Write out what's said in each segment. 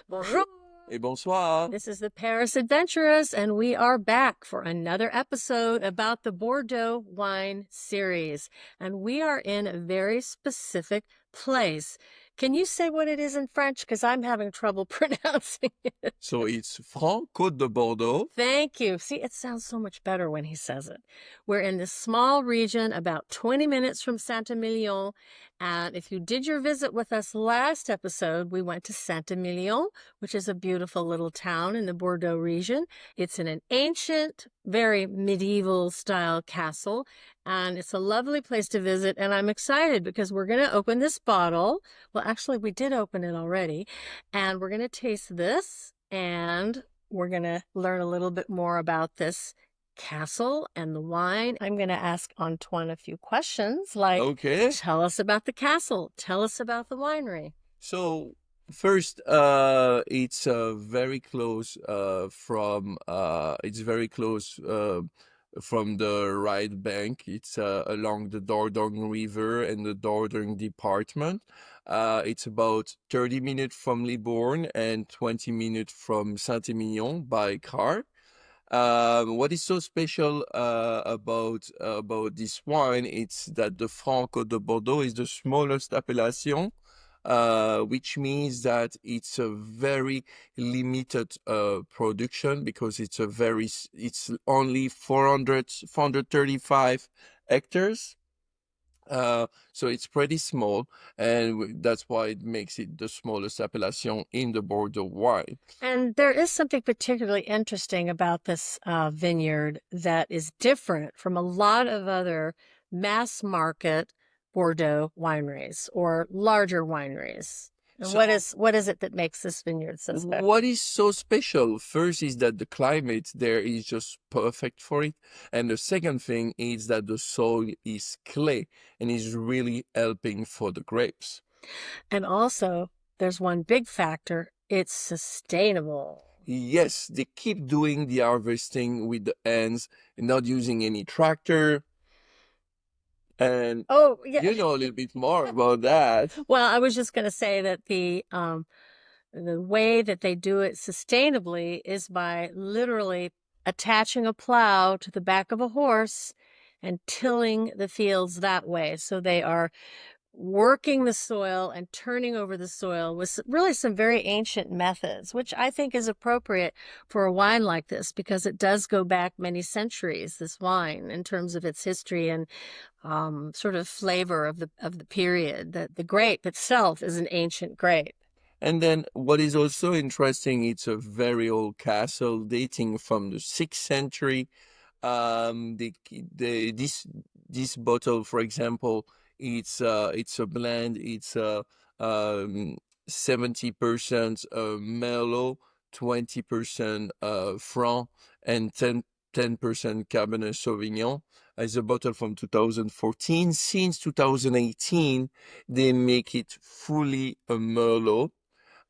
Bonjour. Et bonsoir. This is the Paris Adventurous, and we are back for another episode about the Bordeaux Wine series. And we are in a very specific place. Can you say what it is in French? Because I'm having trouble pronouncing it. So it's Franco de Bordeaux. Thank you. See, it sounds so much better when he says it. We're in this small region about 20 minutes from Saint-Emilion. And if you did your visit with us last episode, we went to Saint-Emilion, which is a beautiful little town in the Bordeaux region. It's in an ancient, very medieval style castle. And it's a lovely place to visit. And I'm excited because we're going to open this bottle. Well, actually, we did open it already. And we're going to taste this. And we're going to learn a little bit more about this castle and the wine. I'm going to ask Antoine a few questions like, Okay. tell us about the castle. Tell us about the winery. So first, it's very close from the right bank. It's along the Dordogne River and the Dordogne department. It's about 30 minutes from Libourne and 20 minutes from Saint-Emilion by car. What is so special about this wine? It's that the Franco de Bordeaux is the smallest appellation, which means that it's a very limited production because it's only 435 hectares. So it's pretty small, and that's why it makes it the smallest appellation in the Bordeaux wine. And there is something particularly interesting about this vineyard that is different from a lot of other mass market Bordeaux wineries or larger wineries. And So what is it that makes this vineyard so special? what is so special first is that the climate there is just perfect for it, and the second thing is that the soil is clay and is really helping for the grapes. And also, there's one big factor. It's sustainable. Yes, they keep doing the harvesting with the hands and not using any tractor. And Oh, yeah. you know a little bit more about that. Well, I was just going to say that the way that they do it sustainably is by literally attaching a plow to the back of a horse and tilling the fields that way. So they are working the soil and turning over the soil with really some very ancient methods, which I think is appropriate for a wine like this because it does go back many centuries, this wine, in terms of its history and sort of flavor of the period. That the grape itself is an ancient grape. And then what is also interesting, it's a very old castle dating from the 6th century. This bottle, for example, it's a blend. It's 70% Merlot, 20% Franc, and 10% Cabernet Sauvignon. As a bottle from 2014. Since 2018, they make it fully a Merlot.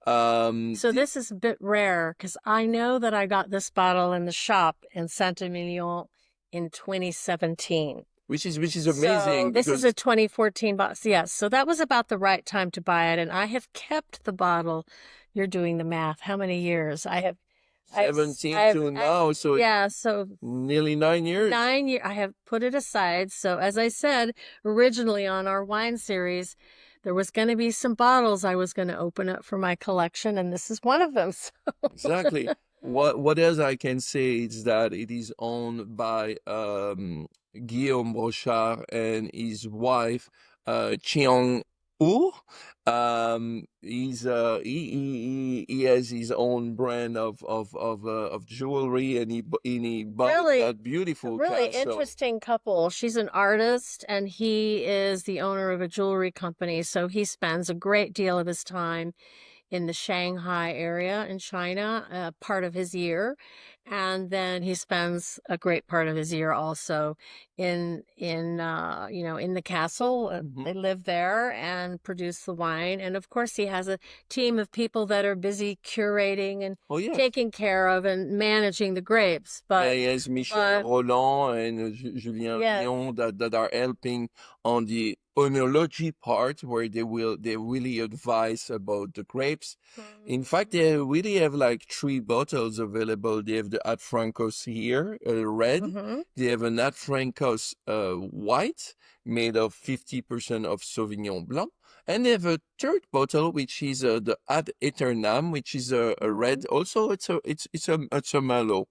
So this is a bit rare because I know that I got this bottle in the shop in Saint-Emilion in 2017. Which is So amazing this is because a 2014 bottle. Yes, so that was about the right time to buy it, and I have kept the bottle. You're doing the math. How many years? I've 17 to I now, so yeah, so nearly 9 years. 9 years. I have put it aside. So as I said originally on our wine series, there was going to be some bottles I was going to open up for my collection, and this is one of them. So. Exactly. What else I can say is that it is owned by Guillaume Brochard and his wife Chiang Wu. He has his own brand of jewelry, and he bought Really, that beautiful really castle. interesting couple. She's an artist and he is the owner of a jewelry company. So he spends a great deal of his time in the Shanghai area in China, part of his year. And then he spends a great part of his year also in the castle. They live there and produce the wine. And of course, he has a team of people that are busy curating and Oh, yes. taking care of and managing the grapes. Yeah, But yes, Michel Roland and Julien yes. Rion that are helping on the oenology part where they really advise about the grapes. In fact, they really have like 3 bottles available. They have the Ad Francos here, red. Mhm. They have an Ad Francos white made of 50% of Sauvignon Blanc. And they have a third bottle, which is the Ad Eternam, which is a red. Also, it's a Merlot.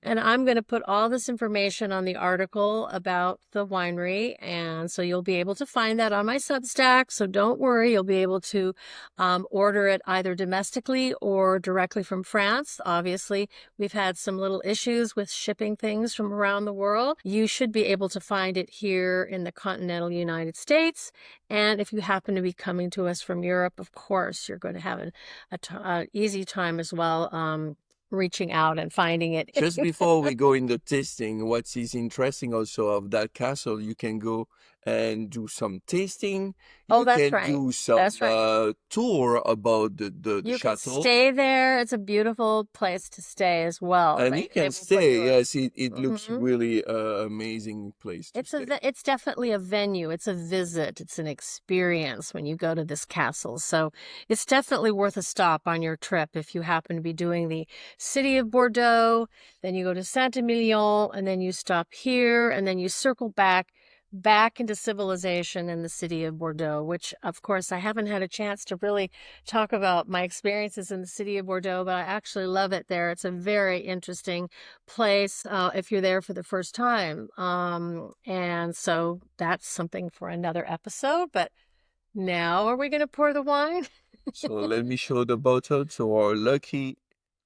And I'm going to put all this information on the article about the winery. And so you'll be able to find that on my Substack. So don't worry, you'll be able to order it either domestically or directly from France. Obviously, we've had some little issues with shipping things from around the world. You should be able to find it here in the continental United States. And if you happen to be coming to us from Europe, of course, you're going to have an easy time as well. Reaching out and finding it. Just before we go in the tasting, what is interesting also of that castle, you can go and do some tasting. Oh, You that's can right. do some That's right. tour about the You can chateau. stay there. It's a beautiful place to stay as well, And right? you They can will put stay. you up. Yes, it looks Mhm. really amazing place to stay. It's definitely a venue. It's a visit. It's an experience when you go to this castle. So it's definitely worth a stop on your trip if you happen to be doing the city of Bordeaux, then you go to Saint-Emilion, and then you stop here, and then you circle back into civilization in the city of Bordeaux, which of course I haven't had a chance to really talk about my experiences in the city of Bordeaux, but I actually love it there. It's a very interesting place if you're there for the first time. And so that's something for another episode. But now are we going to pour the wine? So let me show the bottle to our lucky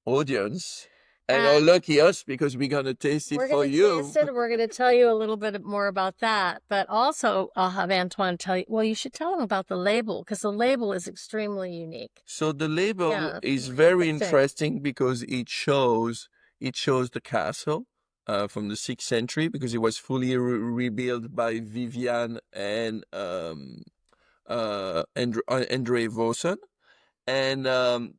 audience and our And lucky us because we're gonna taste it we're for going to you. taste it. We're going to tell you a little bit more about that. But also, I'll have Antoine tell you. Well, you should tell him about the label because the label is extremely unique. So the label Yeah, it's is really very interesting. interesting because it shows the castle from the 6th century because it was fully rebuilt by Vivian and Andre Vossen. And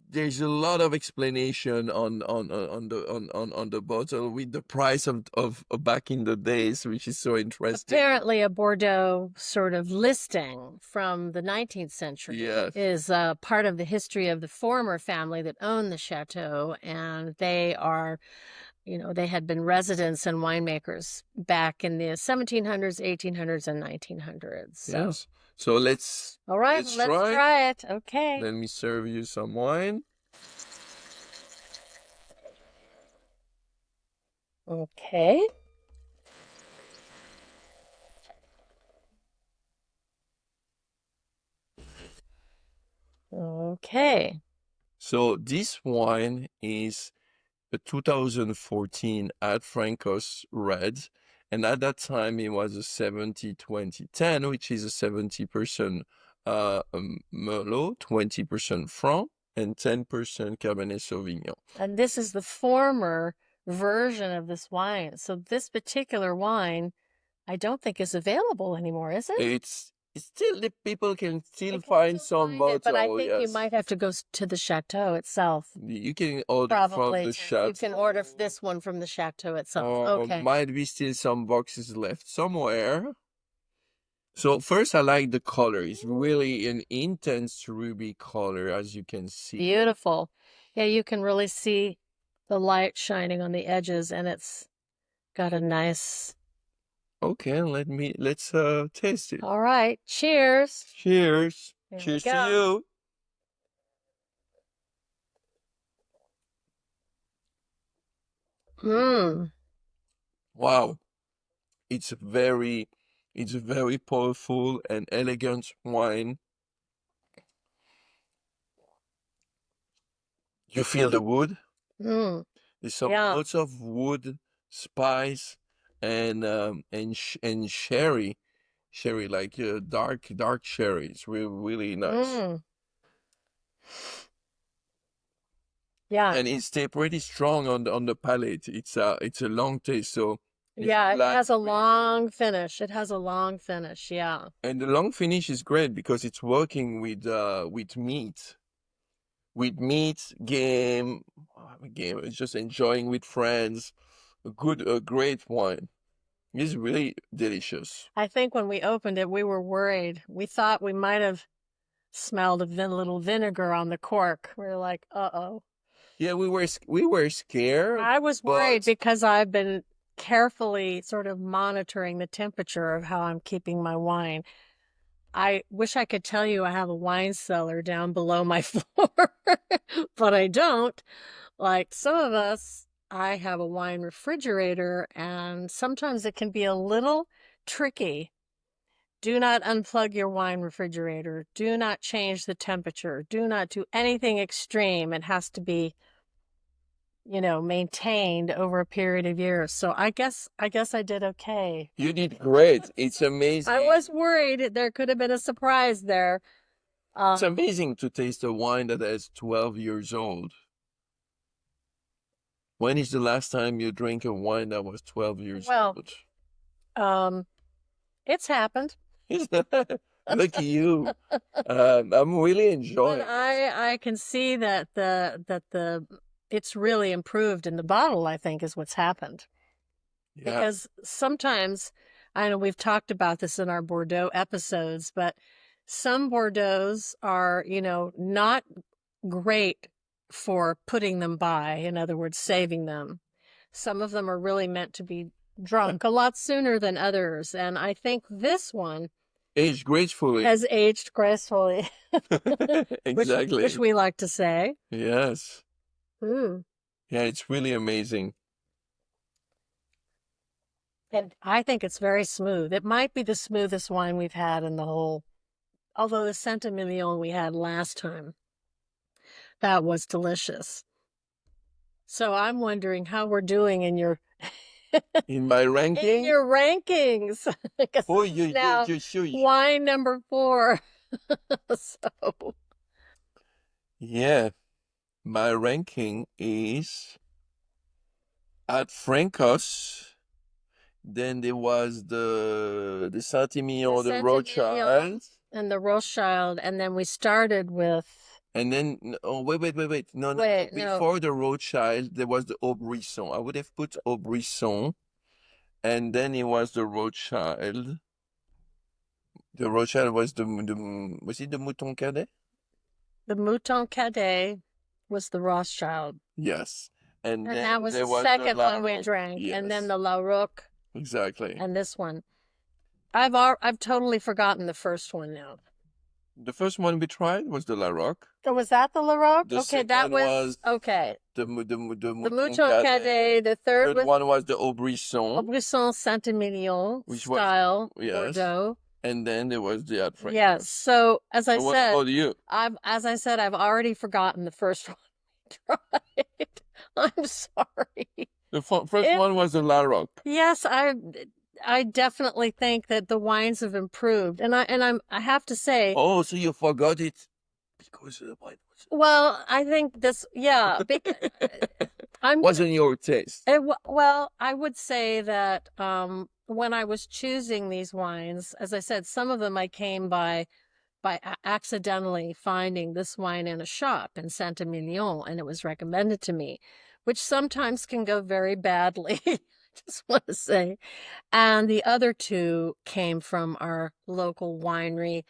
there's a lot of explanation on the bottle with the price of back in the days, which is so interesting. Apparently, a Bordeaux sort of listing from the 19th century Yes. is part of the history of the former family that owned the chateau. And they are, they had been residents and winemakers back in the 1700s, 1800s, and 1900s. So. Yes. So All right, let's let's try. try it. Okay. Let me serve you some wine. Okay. Okay. So this wine is a 2014 Ad Francos Red. And at that time, it was a 70-20-10, which is a 70% Merlot, 20% Franc, and 10% Cabernet Sauvignon. And this is the former version of this wine. So this particular wine, I don't think is available anymore, is it? It's still, the people can They still can find still some find it, but I bottle, think you yes. might have to go to the chateau itself. You can order from Probably. the You shop. can order this one from the chateau itself. Or Okay. might be still some boxes left somewhere. So first, I like the color. It's really an intense ruby color, as you can see. Beautiful. Yeah, you can really see the light shining on the edges, and it's got a nice. Okay, let's taste it. All right. Cheers. Cheers. Here we Cheers to go. you. Mmm. Wow. It's a very powerful and elegant wine. You feel the wood? Mmm. There's some Yeah. lots of wood, spice, and sherry, like dark sherry. It's really nice. Mmm. Yeah. And it stays pretty strong on the palate. It's a long taste, so Yeah, it has a Lightweight. long finish. It has a long finish. Yeah. And the long finish is great because it's working with meat, game, it's just enjoying with friends. A great wine. It's really delicious. I think when we opened it, we were worried. We thought we might have smelled a little vinegar on the cork. We were like, uh-oh. Yeah, we were scared, I was worried but because I've been carefully sort of monitoring the temperature of how I'm keeping my wine. I wish I could tell you I have a wine cellar down below my floor, but I don't. Like some of us, I have a wine refrigerator, and sometimes it can be a little tricky. Do not unplug your wine refrigerator. Do not change the temperature. Do not do anything extreme. It has to be, maintained over a period of years. So I guess I did okay. you did great. It's I amazing. was worried there could have been a surprise there. It's amazing to taste a wine that is 12 years old. When is the last time you drank a wine that was 12 years Well, old? it's happened. Lucky you. I'm really enjoying But it. I can see that the it's really improved in the bottle, I think, is what's happened. Yeah. Because sometimes, I know we've talked about this in our Bordeaux episodes, but some Bordeaux's are, not great for putting them by, in other words, saving them. Some of them are really meant to be drunk a lot sooner than others. And I think this one Aged gracefully. has aged gracefully, which Exactly. we like to say. Yes. Mm. Yeah, it's really amazing. And I think it's very smooth. It might be the smoothest wine we've had in the whole, although the Saint-Emilion we had last time, that was delicious. So I'm wondering how we're doing in your In my in ranking, your rankings, because oh, this is now you. wine number 4. So Yeah, my ranking is at Francos. Then there was the the Saint-Emilion, the Saint-Emilion Rothschild. and the Rothschild, and then we started with, And then, oh, wait. No. wait, no, Before the Rothschild, there was the Aubrisson. I would have put Aubrisson. And then it was the Rothschild. The Rothschild was was it the Mouton Cadet? the Mouton Cadet was the Rothschild. Yes. And And then that was there the was the second one we Larocque. drank, and then Yes, the La Roque exactly. and this one. I've totally forgotten the first one now. The first one we tried was the Larocque. So was that the La Roque? The Okay, that second was was okay. the The Mouton Mouton Cadet. Cadet. The third Third was one was the Aubrisson, Aubusson Saint-Emilion which was, style yes. Bordeaux. And then there was the Ad Yes. Francos. So So what about you? I've already forgotten the first one we tried. I'm sorry. The first It, one was the Larocque. yes, I definitely think that the wines have improved, and I have to say, Oh, so you forgot it because the wine well, I think this, yeah, I'm wasn't your taste. well, I would say that when I was choosing these wines, as I said, some of them I came by accidentally finding this wine in a shop in Saint-Emilion, and it was recommended to me, which sometimes can go very badly. Just want to say. And the other two came from our local winery,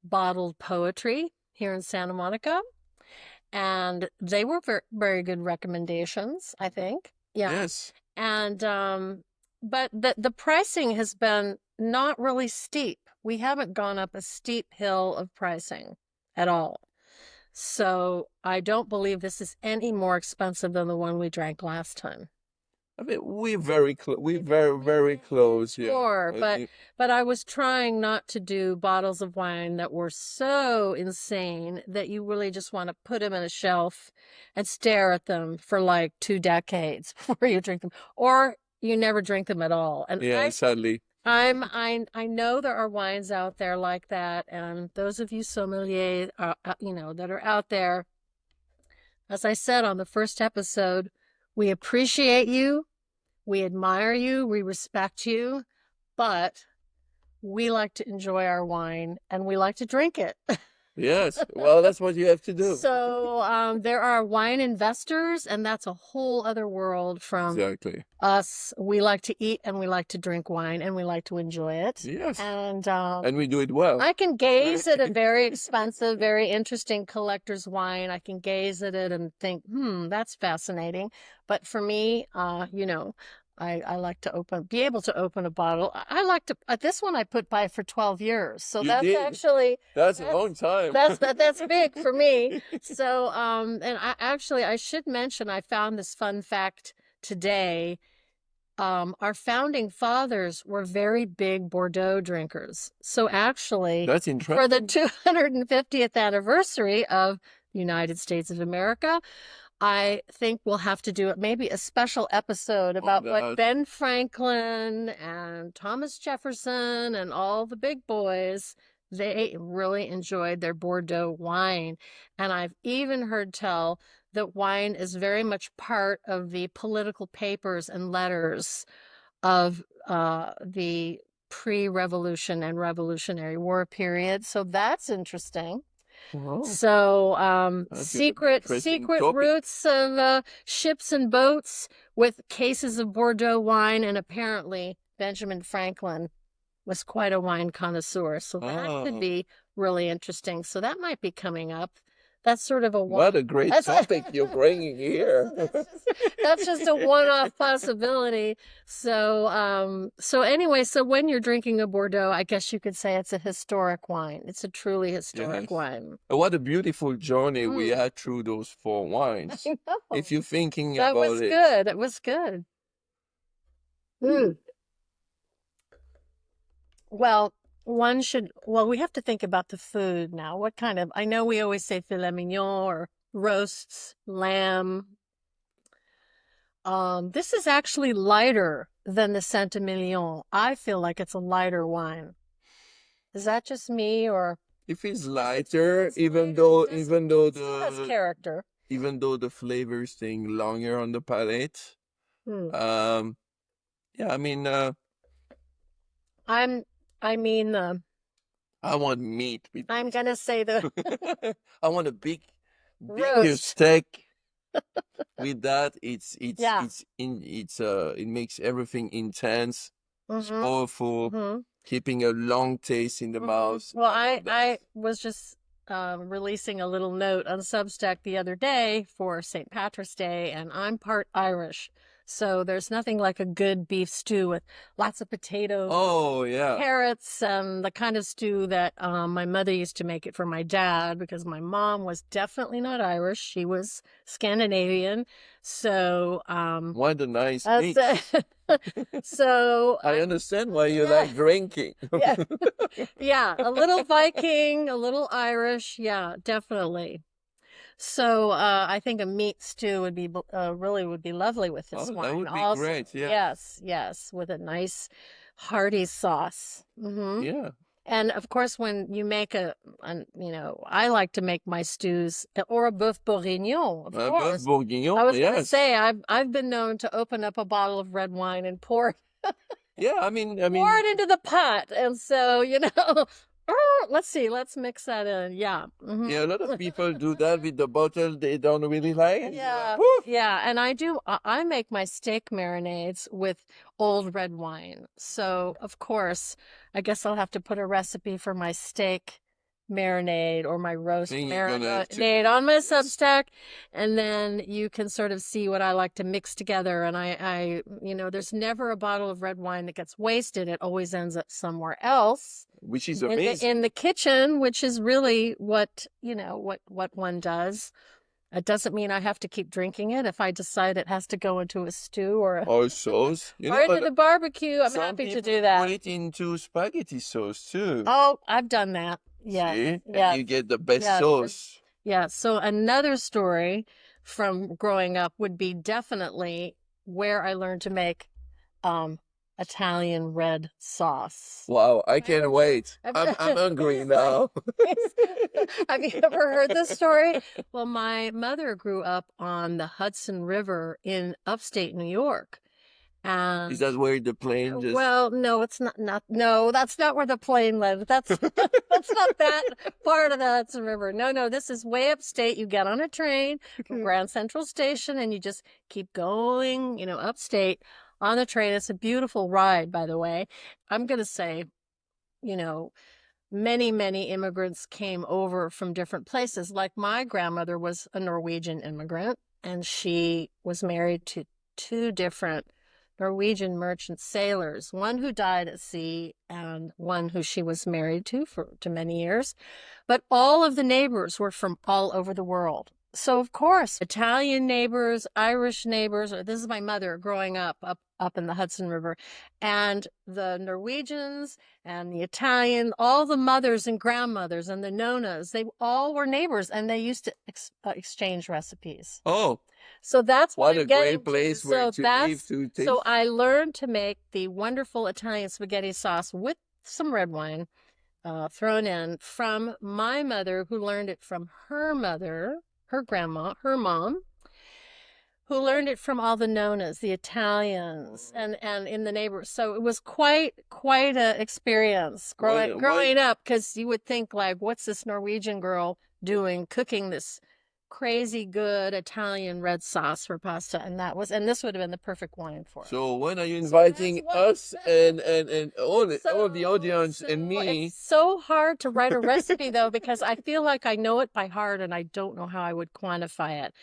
Bottled Poetry, here in Santa Monica. And they were very, very good recommendations, I think. Yeah. Yes. And but the pricing has been not really steep. We haven't gone up a steep hill of pricing at all. So I don't believe this is any more expensive than the one we drank last time. I mean, we're very close. We're very close. Yeah. Sure, but I was trying not to do bottles of wine that were so insane that you really just want to put them in a shelf and stare at them for like 2 decades before you drink them, or you never drink them at all. And Yeah, sadly. I know there are wines out there like that, and those of you sommeliers, that are out there, as I said on the first episode, we appreciate you. We admire you, we respect you, but we like to enjoy our wine and we like to drink it. Yes. Well, that's what you have to do. So there are wine investors, and that's a whole other world from Exactly. us. We like to eat and we like to drink wine and we like to enjoy it. Yes. And And we do it well. I can gaze at a very expensive, very interesting collector's wine. I can gaze at it and think, that's fascinating. But for me, I like to be able to open a bottle. I like to, this one I put by for 12 years. So You that's did. actually, That's a long time. that's big for me. So, and I should mention, I found this fun fact today. Our founding fathers were very big Bordeaux drinkers. So actually, That's for the interesting. 250th anniversary of the United States of America, I think we'll have to do maybe a special episode about what that. Ben Franklin and Thomas Jefferson and all the big boys, they really enjoyed their Bordeaux wine. And I've even heard tell that wine is very much part of the political papers and letters of the pre-revolution and Revolutionary War period. So that's interesting. Wow. So That's an secret interesting topic. routes of ships and boats with cases of Bordeaux wine, and apparently Benjamin Franklin was quite a wine connoisseur. So that could be really interesting. So that might be coming up. That's sort of a one. What a great topic you're bringing here. That's just a one-off possibility. So anyway, so when you're drinking a Bordeaux, I guess you could say it's a historic wine. It's a truly historic wine. What a beautiful journey we had through those 4 wines. I know. If you're thinking That about was it. good. It was good. Well, we have to think about the food now. What kind of, I know we always say filet mignon or roasts, lamb. This is actually lighter than the Saint-Emilion. I feel like it's a lighter wine. Is that just me, or? If it's lighter, even though has the character. even though the flavor is staying longer on the palate. Yeah, I mean I want meat with I'm gonna say the I want a big roast steak. With that, it makes everything intense. It's powerful, keeping a long taste in the mouth. Well, I was just releasing a little note on Substack the other day for St. Patrick's Day, and I'm part Irish. So there's nothing like a good beef stew with lots of potatoes, carrots, and the kind of stew that my mother used to make it for my dad, because my mom was definitely not Irish. She was Scandinavian. So what a nice mix. So I understand why you like drinking. Yeah, a little Viking, a little Irish. Yeah, definitely. So I think a meat stew would be would be lovely with this wine. That would be also. Great. Yeah. Yes, with a nice hearty sauce. Yeah. And of course, when you make I like to make my stews, or a bœuf bourguignon. Of course. Bœuf bourguignon. I was going to say I've been known to open up a bottle of red wine and pour. Yeah, I mean, pour it into the pot, and so let's mix that in. Yeah. Yeah, a lot of people do that with the bottle they don't really like. Yeah. Yeah, and I make my steak marinades with old red wine. So, of course, I guess I'll have to put a recipe for my steak marinade or my roast marinade on my Substack, and then you can sort of see what I like to mix together. And I there's never a bottle of red wine that gets wasted. It always ends up somewhere else, which is amazing, in the kitchen, which is really what one does. It doesn't mean I have to keep drinking it if I decide it has to go into a stew or sauce. or into the barbecue. I'm happy to do that. Put it into spaghetti sauce too. Oh, I've done that. Yeah. See? Yeah. You get the best sauce. Yeah. So another story from growing up would be definitely where I learned to make Italian red sauce. Wow, I can't wait. I'm hungry now. Have you ever heard this story? Well, my mother grew up on the Hudson River in upstate New York. Is And that where the plane just... well, no, it's not, no, that's not where the plane lives. That's that's not that part of the Hudson River. No, this is way upstate. You get on a train from Grand Central Station and you just keep going, upstate on the train. It's a beautiful ride, by the way. I'm gonna say, you know, many, many immigrants came over from different places. Like my grandmother was a Norwegian immigrant, and she was married to two different Norwegian merchant sailors, one who died at sea and one who she was married to many years. But all of the neighbors were from all over the world. So of course, Italian neighbors, Irish neighbors, or this is my mother growing up in the Hudson River, and the Norwegians and the Italian, all the mothers and grandmothers and the nonas, they all were neighbors, and they used to exchange recipes. Oh, So that's what what I'm a getting great place to. where So to live, that's to so taste. I learned to make the wonderful Italian spaghetti sauce with some red wine thrown in from my mother, who learned it from her mother, her grandma, her mom, who learned it from all the nonas, the Italians, and in the neighbors. So it was quite a experience growing up, because you would think, like, what's this Norwegian girl doing cooking this crazy good Italian red sauce for pasta? And this would have been the perfect wine for it. So when are you So that's inviting what us and all it's the audience and me? It's so hard to write a recipe though, because I feel like I know it by heart and I don't know how I would quantify it.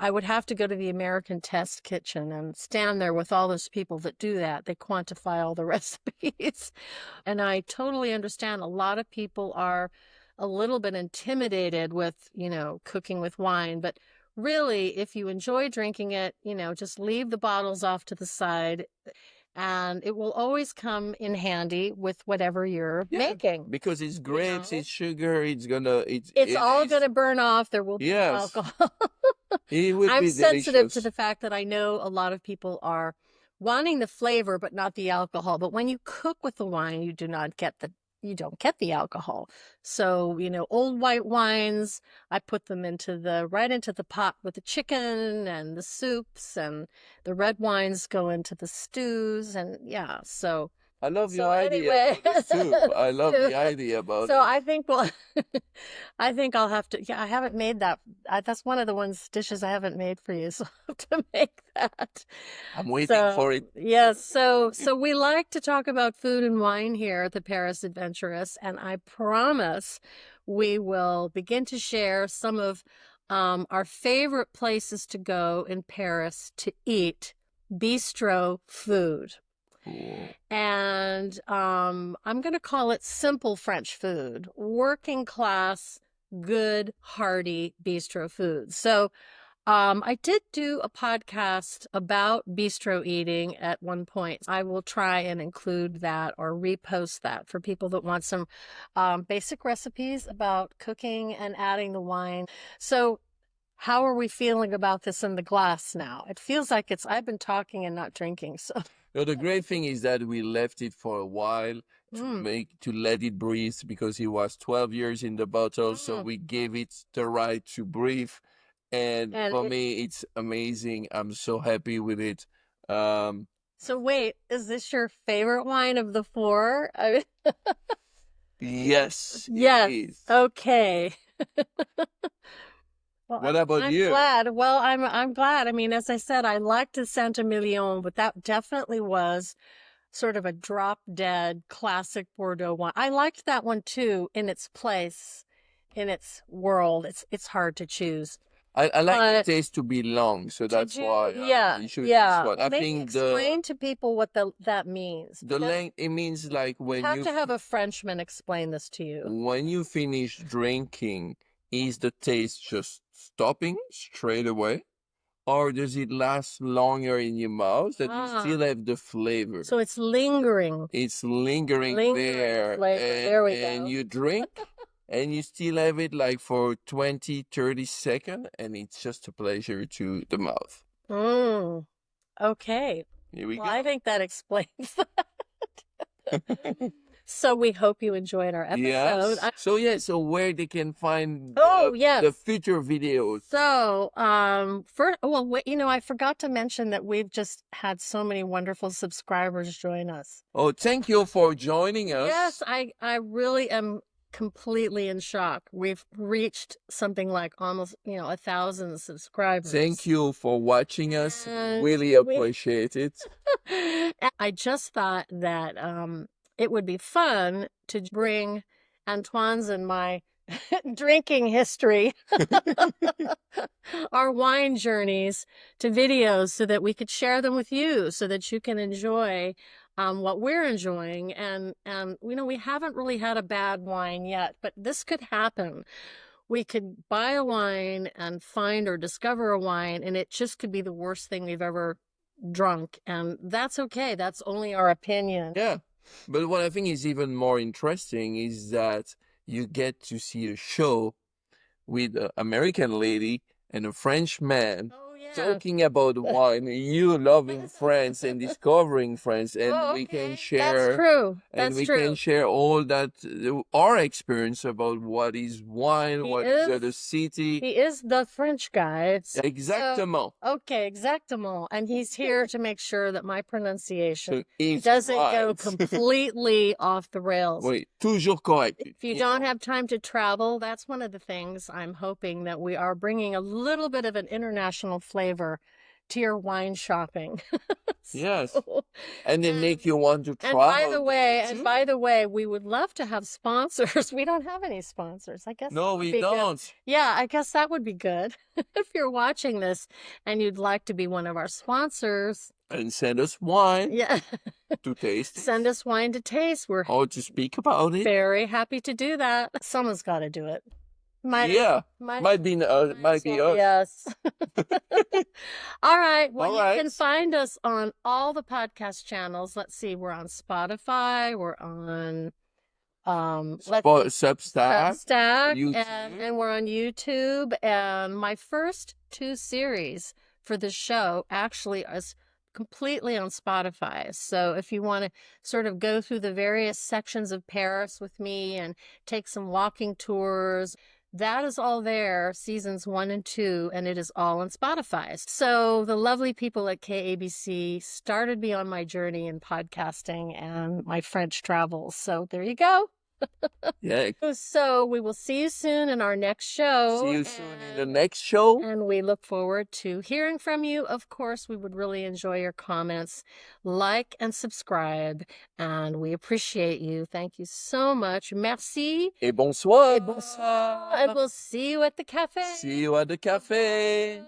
I would have to go to the American Test Kitchen and stand there with all those people that do that. They quantify all the recipes. And I totally understand a lot of people are a little bit intimidated with, cooking with wine. But really, if you enjoy drinking it, just leave the bottles off to the side. And it will always come in handy with whatever you're making. Because it's grapes, it's sugar, it's all gonna burn off. There will be no alcohol. It would I'm be sensitive to delicious. the fact that I know a lot of people are wanting the flavor but not the alcohol. But when you cook with the wine, you don't get the alcohol. So, old white wines, I put them right into the pot with the chicken and the soups, and the red wines go into the stews, and yeah, so I love your anyway, idea about the soup. I love the idea about so it. I think, well, I think I'll have to, yeah, I haven't made that. That's one of the dishes I haven't made for you, so I'll have to make that. I'm waiting for it. Yes, so we like to talk about food and wine here at the Paris Adventurous, and I promise we will begin to share some of our favorite places to go in Paris to eat bistro food. Cool. And I'm going to call it simple French food, working class, good, hearty bistro food. So I did do a podcast about bistro eating at one point. I will try and include that or repost that for people that want some basic recipes about cooking and adding the wine. So how are we feeling about this in the glass now? It feels like I've been talking and not drinking, so. No, the great thing is that we left it for a while to let it breathe, because it was 12 years in the bottle. So we gave it the right to breathe. And for me, it's amazing. I'm so happy with it. So wait, is this your favorite wine of the four? Yes, yes. it is. Okay. Well, what about you? I'm glad. Well, I'm glad. I mean, as I said, I liked the Saint-Emilion, but that definitely was sort of a drop dead classic Bordeaux wine. I liked that one too, in its place, in its world. It's hard to choose. I like the taste to be long, so that's why you choose this one. I think explain to people what that means. The length, it means like when you have to have a Frenchman explain this to you. When you finish drinking, is the taste just stopping straight away? Or does it last longer in your mouth that you still have the flavor? So it's lingering. It's lingering there. Flavor. There we go. And you drink and you still have it like for 20, 30 seconds, and it's just a pleasure to the mouth. Okay. Here we go. I think that explains that. So we hope you enjoyed our episode. Yes. So where they can find Yes. the future videos. So, I forgot to mention that we've just had so many wonderful subscribers join us. Oh, thank you for joining us. Yes, I really am completely in shock. We've reached something like almost, 1,000 subscribers. Thank you for watching us. Really appreciate it. I just thought that it would be fun to bring Antoine's and my drinking history, our wine journeys to videos so that we could share them with you so that you can enjoy what we're enjoying. And we haven't really had a bad wine yet, but this could happen. We could buy a wine and find or discover a wine, and it just could be the worst thing we've ever drunk. And that's okay. That's only our opinion. Yeah. But what I think is even more interesting is that you get to see a show with an American lady and a French man talking about wine. You loving France and discovering France, and we can share. That's true. And we can share all that our experience about what is wine, what is the city. He is the French guy. Exactement. Exactement. And he's here to make sure that my pronunciation is doesn't go completely off the rails. Oui, toujours correct. If you don't have time to travel, that's one of the things I'm hoping that we are bringing a little bit of an international flavor to your wine shopping. Yes. And then make you want to travel. And by the way, we would love to have sponsors. We don't have any sponsors. I guess. No, we don't. Yeah, I guess that would be good. If you're watching this and you'd like to be one of our sponsors. And send us wine. Yeah. To taste. Send us wine to taste. We're to speak about it. Very happy to do that. Someone's got to do it. Might be us. Yes. All right. Well, you can find us on all the podcast channels. Let's see. We're on Spotify. We're on Substack, and we're on YouTube. And my first 2 series for the show actually is completely on Spotify. So if you want to sort of go through the various sections of Paris with me and take some walking tours, that is all there, seasons 1 and 2, and it is all on Spotify. So the lovely people at KABC started me on my journey in podcasting and my French travels. So there you go. Yeah. So we will see you soon in our next show. See you soon in the next show. And we look forward to hearing from you. Of course, we would really enjoy your comments. Like and subscribe. And we appreciate you. Thank you so much. Merci. Et bonsoir. Et bonsoir. And we'll see you at the cafe. See you at the cafe.